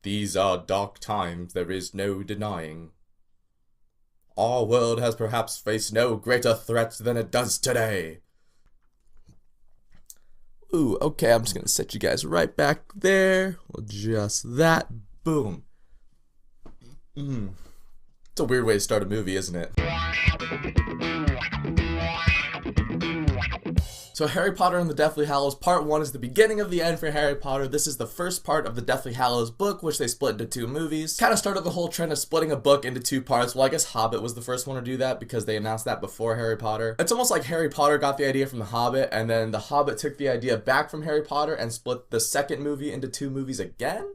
These are dark times, there is no denying. Our world has perhaps faced no greater threat than it does today. Ooh, okay, I'm just gonna set you guys right back there. We'll adjust that. Boom. It's a weird way to start a movie, isn't it? So Harry Potter and the Deathly Hallows Part 1 is the beginning of the end for Harry Potter. This is the first part of the Deathly Hallows book, which they split into 2 movies. Kind of started the whole trend of splitting a book into 2 parts. Well, I guess Hobbit was the first one to do that because they announced that before Harry Potter. It's almost like Harry Potter got the idea from the Hobbit, and then the Hobbit took the idea back from Harry Potter and split the second movie into 2 movies again?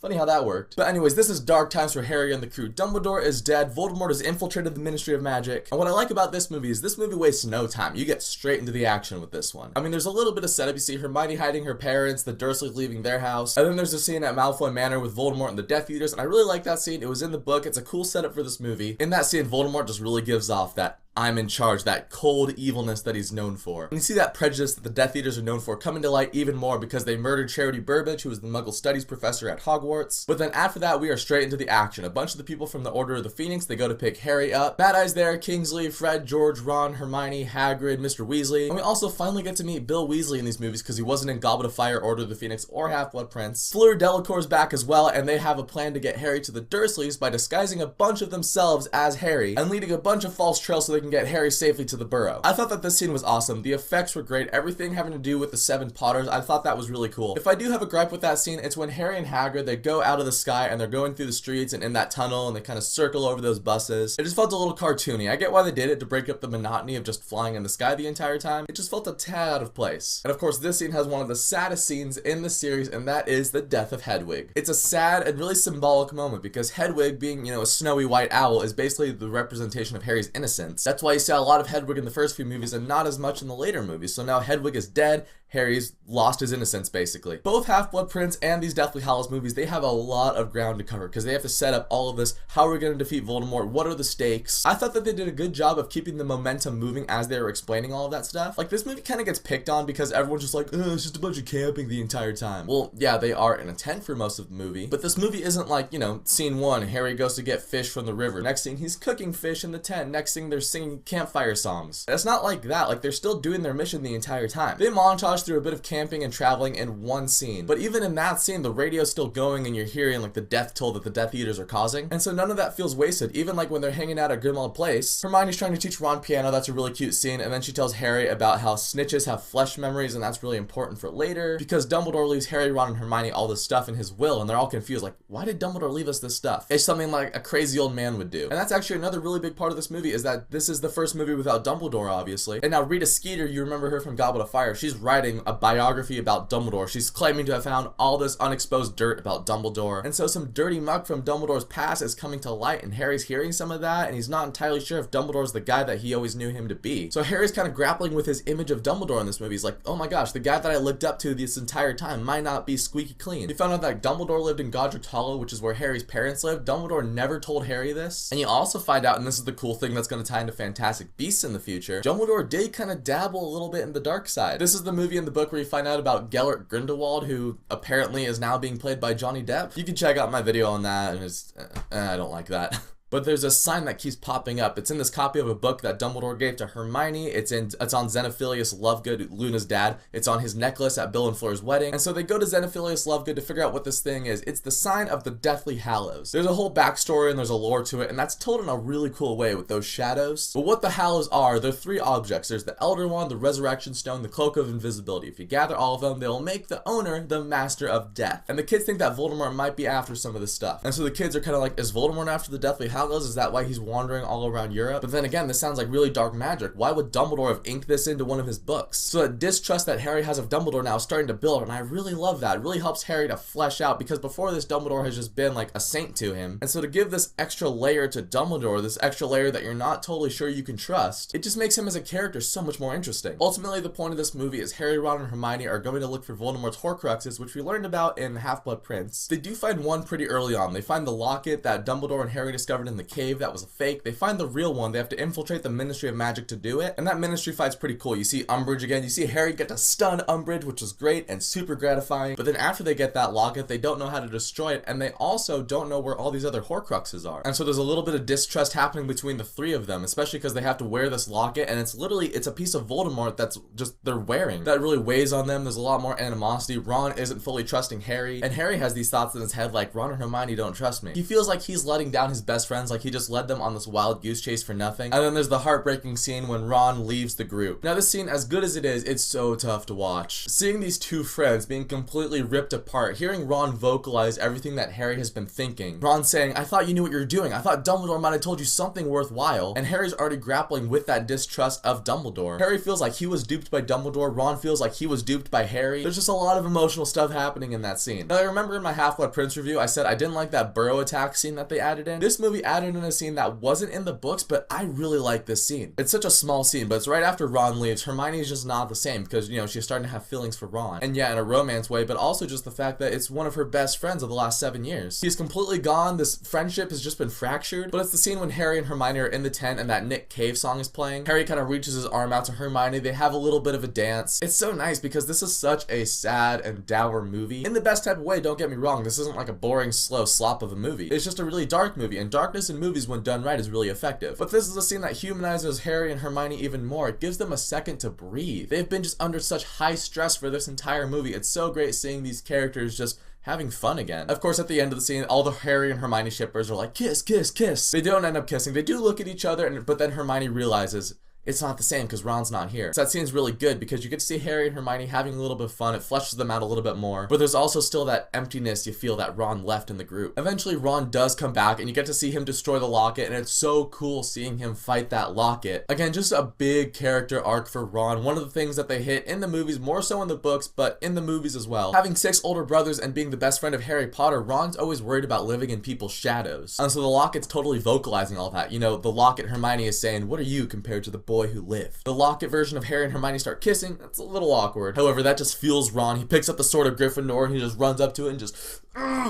Funny how that worked. But anyways, this is dark times for Harry and the crew. Dumbledore is dead, Voldemort has infiltrated the Ministry of Magic, and what I like about this movie is this movie wastes no time. You get straight into the action with this one. I mean, there's a little bit of setup. You see Hermione hiding her parents, the Dursleys leaving their house, and then there's a scene at Malfoy Manor with Voldemort and the Death Eaters, and I really like that scene. It was in the book. It's a cool setup for this movie. In that scene, Voldemort just really gives off that I'm in charge, that cold evilness that he's known for. And you see that prejudice that the Death Eaters are known for coming to light even more because they murdered Charity Burbage, who was the Muggle Studies professor at Hogwarts. But then after that, we are straight into the action. A bunch of the people from the Order of the Phoenix, they go to pick Harry up. Bad Eye's there, Kingsley, Fred, George, Ron, Hermione, Hagrid, Mr. Weasley. And we also finally get to meet Bill Weasley in these movies because he wasn't in Goblet of Fire, Order of the Phoenix, or Half-Blood Prince. Fleur Delacour's back as well, and they have a plan to get Harry to the Dursleys by disguising a bunch of themselves as Harry and leading a bunch of false trails so they can get Harry safely to the Burrow. I thought that this scene was awesome. The effects were great. Everything having to do with the 7 Potters, I thought that was really cool. If I do have a gripe with that scene, it's when Harry and Hagrid, they go out of the sky and they're going through the streets and in that tunnel and they kind of circle over those buses. It just felt a little cartoony. I get why they did it to break up the monotony of just flying in the sky the entire time. It just felt a tad out of place. And of course, this scene has one of the saddest scenes in the series, and that is the death of Hedwig. It's a sad and really symbolic moment because Hedwig, being, a snowy white owl, is basically the representation of Harry's innocence. That's why you saw a lot of Hedwig in the first few movies and not as much in the later movies. So now Hedwig is dead, Harry's lost his innocence basically. Both Half-Blood Prince and these Deathly Hallows movies, they have a lot of ground to cover because they have to set up all of this. How are we going to defeat Voldemort? What are the stakes? I thought that they did a good job of keeping the momentum moving as they were explaining all of that stuff. Like, this movie kind of gets picked on because everyone's just like, it's just a bunch of camping the entire time. Well, yeah, they are in a tent for most of the movie, but this movie isn't like, scene 1, Harry goes to get fish from the river. Next scene, he's cooking fish in the tent. Next thing, they're singing campfire songs. It's not like that. Like, they're still doing their mission the entire time. They montage through a bit of camping and traveling in one scene, but even in that scene, the radio's still going and you're hearing like the death toll that the Death Eaters are causing, and so none of that feels wasted. Even like when they're hanging out at Grimmauld Place, Hermione's trying to teach Ron piano. That's a really cute scene, and then she tells Harry about how snitches have flesh memories, and that's really important for later because Dumbledore leaves Harry, Ron, and Hermione all this stuff in his will, and they're all confused like, why did Dumbledore leave us this stuff? It's something like a crazy old man would do. And that's actually another really big part of this movie, is that this is the first movie without Dumbledore, obviously. And now Rita Skeeter, you remember her from Goblet of Fire, she's writing a biography about Dumbledore. She's claiming to have found all this unexposed dirt about Dumbledore, and so some dirty muck from Dumbledore's past is coming to light, and Harry's hearing some of that, and he's not entirely sure if Dumbledore's the guy that he always knew him to be. So Harry's kind of grappling with his image of Dumbledore in this movie. He's like, oh my gosh, the guy that I looked up to this entire time might not be squeaky clean. We found out that Dumbledore lived in Godric's Hollow, which is where Harry's parents lived. Dumbledore never told Harry this. And you also find out, and this is the cool thing that's going to tie into Fantastic Beasts in the future, Dumbledore did kind of dabble a little bit in the dark side. This is the movie in the book where you find out about Gellert Grindelwald, who apparently is now being played by Johnny Depp. You can check out my video on that, and it's, I don't like that. But there's a sign that keeps popping up. It's in this copy of a book that Dumbledore gave to Hermione. It's on Xenophilius Lovegood, Luna's dad. It's on his necklace at Bill and Fleur's wedding. And so they go to Xenophilius Lovegood to figure out what this thing is. It's the sign of the Deathly Hallows. There's a whole backstory and there's a lore to it, and that's told in a really cool way with those shadows. But what the Hallows are, they're 3 objects. There's the Elder Wand, the Resurrection Stone, the Cloak of Invisibility. If you gather all of them, they'll make the owner the Master of Death. And the kids think that Voldemort might be after some of this stuff. And so the kids are kind of like, is Voldemort after the Deathly Hallows? Is that why he's wandering all around Europe? But then again, this sounds like really dark magic. Why would Dumbledore have inked this into one of his books? So that distrust that Harry has of Dumbledore now is starting to build, and I really love that. It really helps Harry to flesh out, because before this, Dumbledore has just been like a saint to him. And so to give this extra layer to Dumbledore, this extra layer that you're not totally sure you can trust, it just makes him as a character so much more interesting. Ultimately, the point of this movie is Harry, Ron, and Hermione are going to look for Voldemort's Horcruxes, which we learned about in Half-Blood Prince. They do find one pretty early on. They find the locket that Dumbledore and Harry discovered in the cave that was a fake. They find the real one. They have to infiltrate the Ministry of Magic to do it, and that Ministry fight's pretty cool. You see Umbridge again. You see Harry get to stun Umbridge, which was great and super gratifying. But then after they get that locket, they don't know how to destroy it, and they also don't know where all these other Horcruxes are. And so there's a little bit of distrust happening between the three of them, especially because they have to wear this locket, and it's a piece of Voldemort that's just they're wearing. That really weighs on them. There's a lot more animosity. Ron isn't fully trusting Harry, and Harry has these thoughts in his head like, Ron and Hermione don't trust me. He feels like he's letting down his best friends, like he just led them on this wild goose chase for nothing. And then there's the heartbreaking scene when Ron leaves the group. Now this scene, as good as it is, it's so tough to watch. Seeing these two friends being completely ripped apart, hearing Ron vocalize everything that Harry has been thinking. Ron saying, I thought you knew what you were doing. I thought Dumbledore might have told you something worthwhile. And Harry's already grappling with that distrust of Dumbledore. Harry feels like he was duped by Dumbledore. Ron feels like he was duped by Harry. There's just a lot of emotional stuff happening in that scene. Now I remember in my Half-Blood Prince review, I said I didn't like that burrow attack scene that they added in. This movie added in a scene that wasn't in the books, but I really like this scene. It's such a small scene, but it's right after Ron leaves. Hermione's just not the same because, you know, she's starting to have feelings for Ron. And yeah, in a romance way, but also just the fact that it's one of her best friends of the last 7 years. He's completely gone. This friendship has just been fractured. But it's the scene when Harry and Hermione are in the tent and that Nick Cave song is playing. Harry kind of reaches his arm out to Hermione. They have a little bit of a dance. It's so nice because this is such a sad and dour movie. In the best type of way, don't get me wrong. This isn't like a boring, slow slop of a movie. It's just a really dark movie, and darkness in movies when done right is really effective. But this is a scene that humanizes Harry and Hermione even more. It gives them a second to breathe. They've been just under such high stress for this entire movie. It's so great seeing these characters just having fun again. Of course, at the end of the scene, all the Harry and Hermione shippers are like, kiss, kiss, kiss. They don't end up kissing. They do look at each other, but then Hermione realizes it's not the same because Ron's not here. So that scene's really good because you get to see Harry and Hermione having a little bit of fun. It fleshes them out a little bit more. But there's also still that emptiness you feel that Ron left in the group. Eventually, Ron does come back and you get to see him destroy the locket, and it's so cool seeing him fight that locket. Again, just a big character arc for Ron. One of the things that they hit in the movies, more so in the books, but in the movies as well. Having 6 older brothers and being the best friend of Harry Potter, Ron's always worried about living in people's shadows. And so the locket's totally vocalizing all of that. You know, the locket, Hermione is saying, what are you compared to the boy who lived? The locket version of Harry and Hermione start kissing. That's a little awkward. However, that just fuels Ron. He picks up the sword of Gryffindor and he just runs up to it and just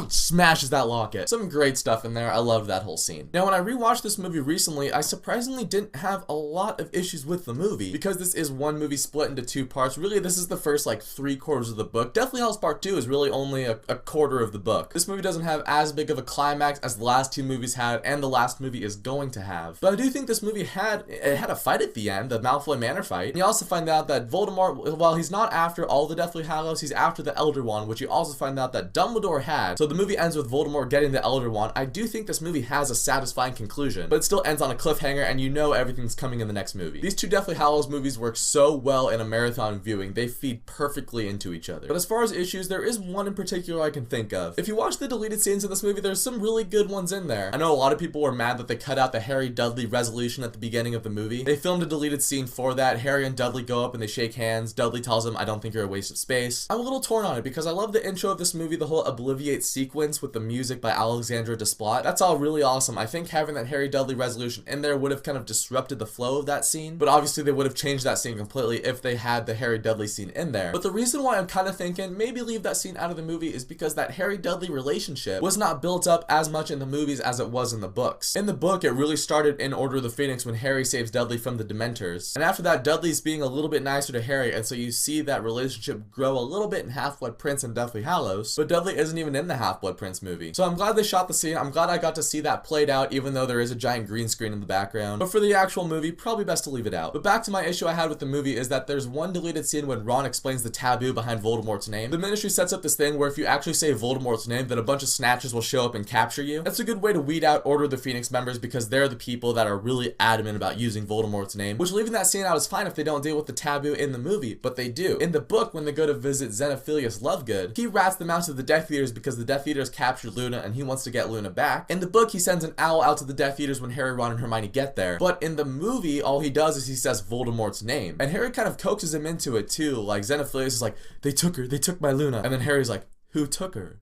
smashes that locket. Some great stuff in there. I loved that whole scene. Now, when I rewatched this movie recently, I surprisingly didn't have a lot of issues with the movie because this is one movie split into 2 parts. Really, this is the first like 3/4 of the book. Deathly Hallows Part 2 is really only a quarter of the book. This movie doesn't have as big of a climax as the last 2 movies had, and the last movie is going to have. But I do think this movie had a fight at the end, the Malfoy Manor fight. And you also find out that Voldemort, while he's not after all the Deathly Hallows, he's after the Elder Wand, which you also find out that Dumbledore had. So the movie ends with Voldemort getting the Elder Wand. I do think this movie has a satisfying conclusion, but it still ends on a cliffhanger, and you know everything's coming in the next movie. These 2 Deathly Hallows movies work so well in a marathon viewing. They feed perfectly into each other. But as far as issues, there is one in particular I can think of. If you watch the deleted scenes in this movie, there's some really good ones in there. I know a lot of people were mad that they cut out the Harry Dudley resolution at the beginning of the movie. They filmed a deleted scene for that. Harry and Dudley go up and they shake hands. Dudley tells him, I don't think you're a waste of space. I'm a little torn on it because I love the intro of this movie, the whole Obliviate sequence with the music by Alexandra Desplat. That's all really awesome. I think having that Harry Dudley resolution in there would have kind of disrupted the flow of that scene, but obviously they would have changed that scene completely if they had the Harry Dudley scene in there. But the reason why I'm kind of thinking maybe leave that scene out of the movie is because that Harry Dudley relationship was not built up as much in the movies as it was in the books. In the book, it really started in Order of the Phoenix when Harry saves Dudley from the Dementors. And after that, Dudley's being a little bit nicer to Harry, and so you see that relationship grow a little bit in Half-Blood Prince and Deathly Hallows, but Dudley isn't even in the Half-Blood Prince movie. So I'm glad they shot the scene. I'm glad I got to see that played out, even though there is a giant green screen in the background. But for the actual movie, probably best to leave it out. But back to my issue I had with the movie is that there's one deleted scene when Ron explains the taboo behind Voldemort's name. The Ministry sets up this thing where if you actually say Voldemort's name, then a bunch of snatchers will show up and capture you. That's a good way to weed out Order of the Phoenix members because they're the people that are really adamant about using Voldemort's name, which leaving that scene out is fine if they don't deal with the taboo in the movie, but they do. In the book, when they go to visit Xenophilius Lovegood, he rats them out to the Death Eaters because the Death Eaters captured Luna and he wants to get Luna back. In the book, he sends an owl out to the Death Eaters when Harry, Ron, and Hermione get there. But in the movie, all he does is he says Voldemort's name. And Harry kind of coaxes him into it too. Like, Xenophilius is like, they took her, they took my Luna. And then Harry's like, who took her?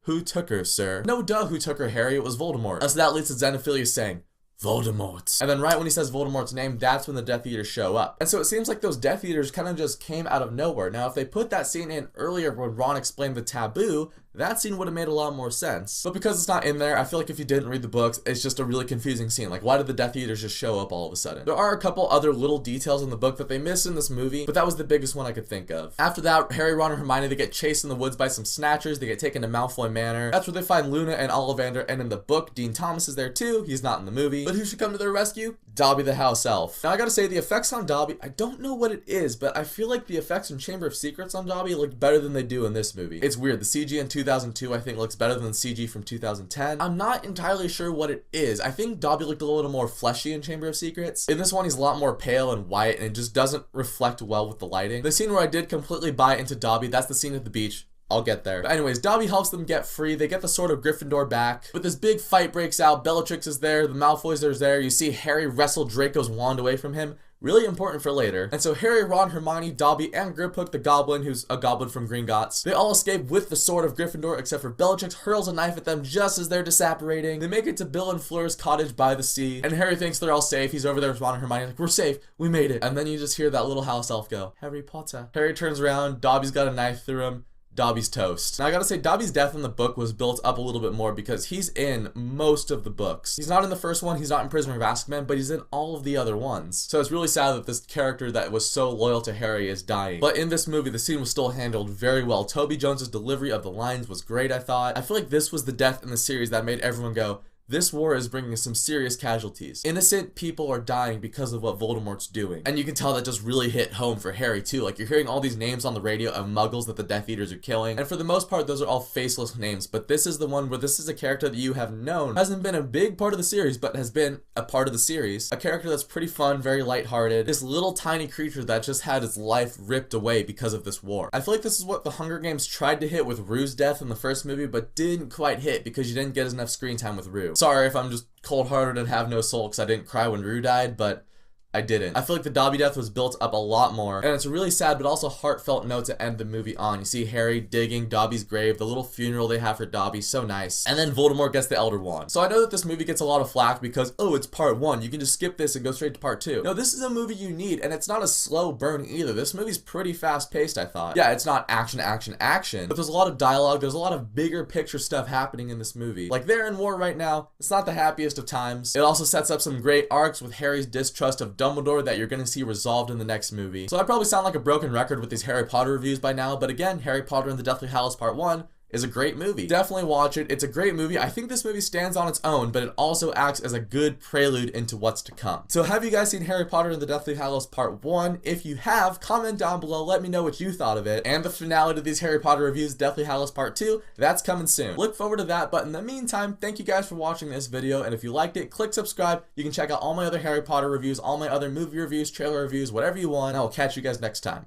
Who took her, sir? No duh, who took her, Harry? It was Voldemort. And so that leads to Xenophilius saying, Voldemort. And then right when he says Voldemort's name, that's when the Death Eaters show up. And so it seems like those Death Eaters kind of just came out of nowhere. Now, if they put that scene in earlier when Ron explained the taboo, that scene would have made a lot more sense. But because it's not in there, I feel like if you didn't read the books, it's just a really confusing scene. Like, why did the Death Eaters just show up all of a sudden? There are a couple other little details in the book that they missed in this movie, but that was the biggest one I could think of. After that, Harry, Ron, and Hermione, they get chased in the woods by some Snatchers. They get taken to Malfoy Manor. That's where they find Luna and Ollivander, and in the book, Dean Thomas is there too. He's not in the movie. But who should come to their rescue? Dobby the house elf. Now, I gotta say, the effects on Dobby, I don't know what it is, but I feel like the effects in Chamber of Secrets on Dobby look better than they do in this movie. It's weird. The CG in 2002, I think, looks better than the CG from 2010. I'm not entirely sure what it is. I think Dobby looked a little more fleshy in Chamber of Secrets. In this one, he's a lot more pale and white, and it just doesn't reflect well with the lighting. The scene where I did completely buy into Dobby, that's the scene at the beach. I'll get there. But anyways, Dobby helps them get free. They get the Sword of Gryffindor back. But this big fight breaks out. Bellatrix is there. The Malfoys are there. You see Harry wrestle Draco's wand away from him. Really important for later. And so Harry, Ron, Hermione, Dobby, and Griphook the Goblin, who's a goblin from Gringotts, they all escape with the Sword of Gryffindor, except for Bellatrix hurls a knife at them just as they're disapparating. They make it to Bill and Fleur's cottage by the sea, and Harry thinks they're all safe. He's over there with Ron and Hermione, like, we're safe, we made it. And then you just hear that little house elf go, Harry Potter. Harry turns around, Dobby's got a knife through him. Dobby's toast. Now I gotta say, Dobby's death in the book was built up a little bit more because he's in most of the books. He's not in the first one, he's not in Prisoner of Azkaban, but he's in all of the other ones. So it's really sad that this character that was so loyal to Harry is dying. But in this movie, the scene was still handled very well. Toby Jones's delivery of the lines was great, I thought. I feel like this was the death in the series that made everyone go, this war is bringing some serious casualties. Innocent people are dying because of what Voldemort's doing. And you can tell that just really hit home for Harry too. Like, you're hearing all these names on the radio of muggles that the Death Eaters are killing. And for the most part, those are all faceless names. But this is the one where this is a character that you have known hasn't been a big part of the series, but has been a part of the series. A character that's pretty fun, very lighthearted. This little tiny creature that just had its life ripped away because of this war. I feel like this is what the Hunger Games tried to hit with Rue's death in the first movie, but didn't quite hit because you didn't get enough screen time with Rue. Sorry if I'm just cold-hearted and have no soul because I didn't cry when Rue died, but I didn't. I feel like the Dobby death was built up a lot more, and it's a really sad but also heartfelt note to end the movie on. You see Harry digging Dobby's grave, the little funeral they have for Dobby, so nice. And then Voldemort gets the Elder Wand. So I know that this movie gets a lot of flack because, oh, it's part 1, you can just skip this and go straight to part 2. No, this is a movie you need, and it's not a slow burn either. This movie's pretty fast-paced, I thought. Yeah, it's not action, action, action, but there's a lot of dialogue, there's a lot of bigger picture stuff happening in this movie. Like, they're in war right now, it's not the happiest of times. It also sets up some great arcs with Harry's distrust of Dumbledore that you're gonna see resolved in the next movie. So I probably sound like a broken record with these Harry Potter reviews by now, but again, Harry Potter and the Deathly Hallows Part 1 is a great movie. Definitely watch it. It's a great movie. I think this movie stands on its own, but it also acts as a good prelude into what's to come. So have you guys seen Harry Potter and the Deathly Hallows Part 1? If you have, comment down below. Let me know what you thought of it. And the finale to these Harry Potter reviews, Deathly Hallows Part 2, that's coming soon. Look forward to that, but in the meantime, thank you guys for watching this video, and if you liked it, click subscribe. You can check out all my other Harry Potter reviews, all my other movie reviews, trailer reviews, whatever you want, and I will catch you guys next time.